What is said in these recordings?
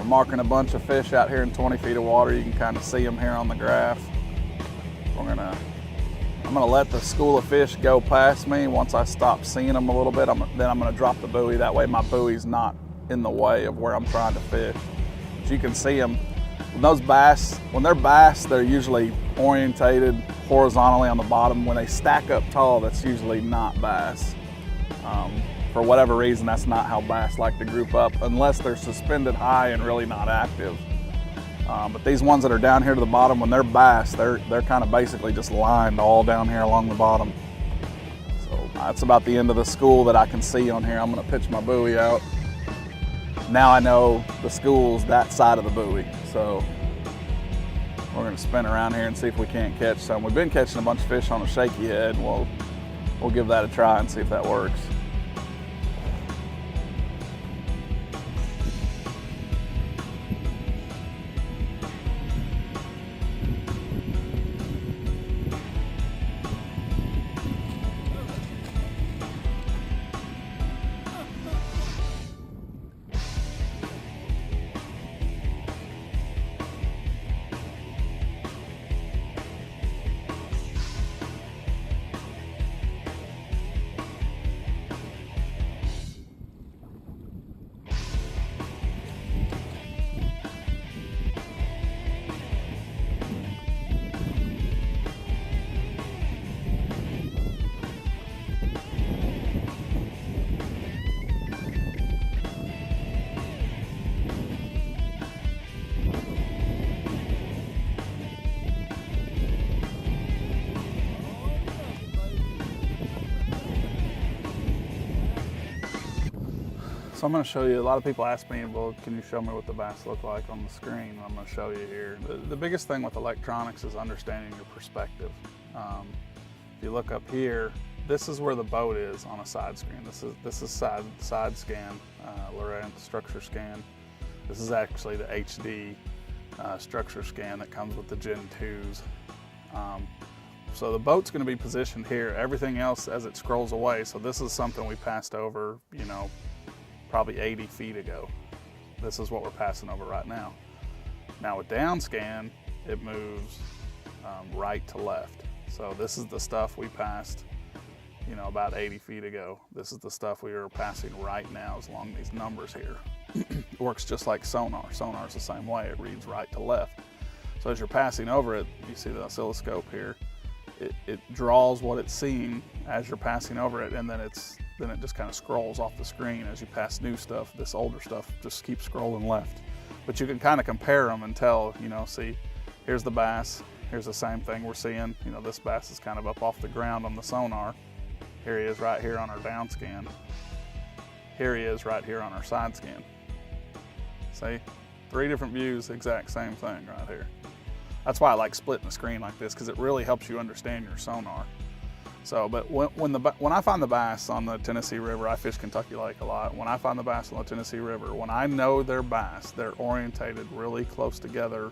We're marking a bunch of fish out here in 20 feet of water. You can kind of see them here on the graph. I'm gonna let the school of fish go past me. Once I stop seeing them a little bit, then I'm gonna drop the buoy. That way my buoy's not in the way of where I'm trying to fish. As you can see them, when they're bass, they're usually orientated horizontally on the bottom. When they stack up tall, that's usually not bass. For whatever reason, that's not how bass like to group up, unless they're suspended high and really not active. But these ones that are down here to the bottom, when they're bass, they're kind of basically just lined all down here along the bottom. So that's about the end of the school that I can see on here. I'm gonna pitch my buoy out. Now I know the school's that side of the buoy. So we're gonna spin around here and see if we can't catch some. We've been catching a bunch of fish on a shaky head. We'll give that a try and see if that works. So I'm going to show you, a lot of people ask me, well, can you show me what the bass look like on the screen? I'm going to show you here. The biggest thing with electronics is understanding your perspective. If you look up here, this is where the boat is on a side screen. This is side scan, Lowrance structure scan. This is actually the HD structure scan that comes with the Gen 2s. So the boat's going to be positioned here. Everything else as it scrolls away. So this is something we passed over, probably 80 feet ago. This is what we're passing over right now. Now with down scan, it moves right to left. So this is the stuff we passed, about 80 feet ago. This is the stuff we are passing right now as along these numbers here. It works just like sonar. Sonar is the same way. It reads right to left. So as you're passing over it, you see the oscilloscope here. It draws what it's seeing as you're passing over it, and then it just kind of scrolls off the screen as you pass new stuff. This older stuff just keeps scrolling left. But you can kind of compare them and tell, see, here's the bass, here's the same thing we're seeing. This bass is kind of up off the ground on the sonar. Here he is right here on our down scan. Here he is right here on our side scan. See, 3 different views, exact same thing right here. That's why I like splitting the screen like this, because it really helps you understand your sonar. So, but when I find the bass on the Tennessee River, I fish Kentucky Lake a lot. When I find the bass on the Tennessee River, when I know they're bass, they're orientated really close together,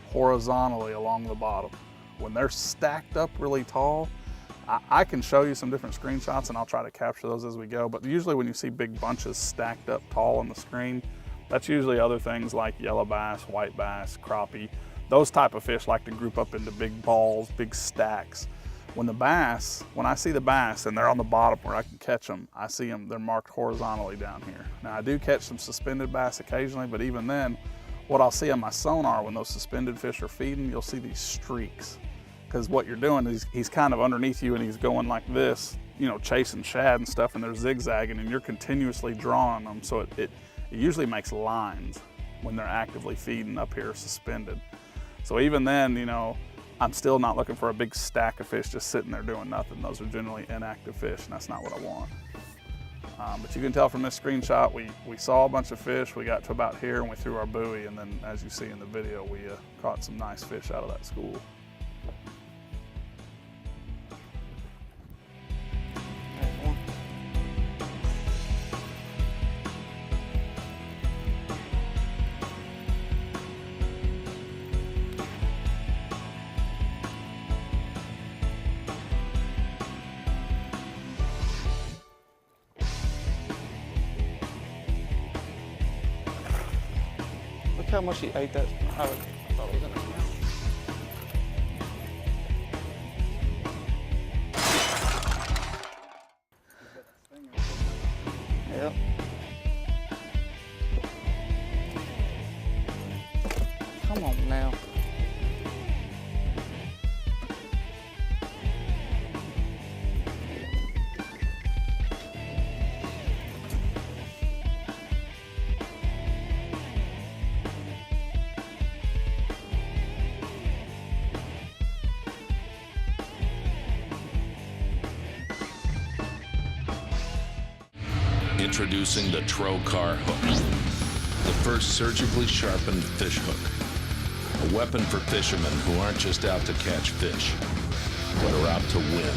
horizontally along the bottom. When they're stacked up really tall, I can show you some different screenshots and I'll try to capture those as we go. But usually when you see big bunches stacked up tall on the screen, that's usually other things like yellow bass, white bass, crappie. Those type of fish like to group up into big balls, big stacks. When I see the bass and they're on the bottom where I can catch them, I see them, they're marked horizontally down here. Now I do catch some suspended bass occasionally, but even then, what I'll see on my sonar when those suspended fish are feeding, you'll see these streaks. Because what you're doing is he's kind of underneath you and he's going like this, chasing shad and stuff, and they're zigzagging and you're continuously drawing them. So it usually makes lines when they're actively feeding up here suspended. So even then, I'm still not looking for a big stack of fish just sitting there doing nothing. Those are generally inactive fish, and that's not what I want. But you can tell from this screenshot, we saw a bunch of fish. We got to about here and we threw our buoy, and then as you see in the video, we caught some nice fish out of that school. Look how much he ate that. Oh, I thought he was gonna. Yep. Come on now. Introducing the Trokar hook, the first surgically sharpened fish hook. A weapon for fishermen who aren't just out to catch fish, but are out to win.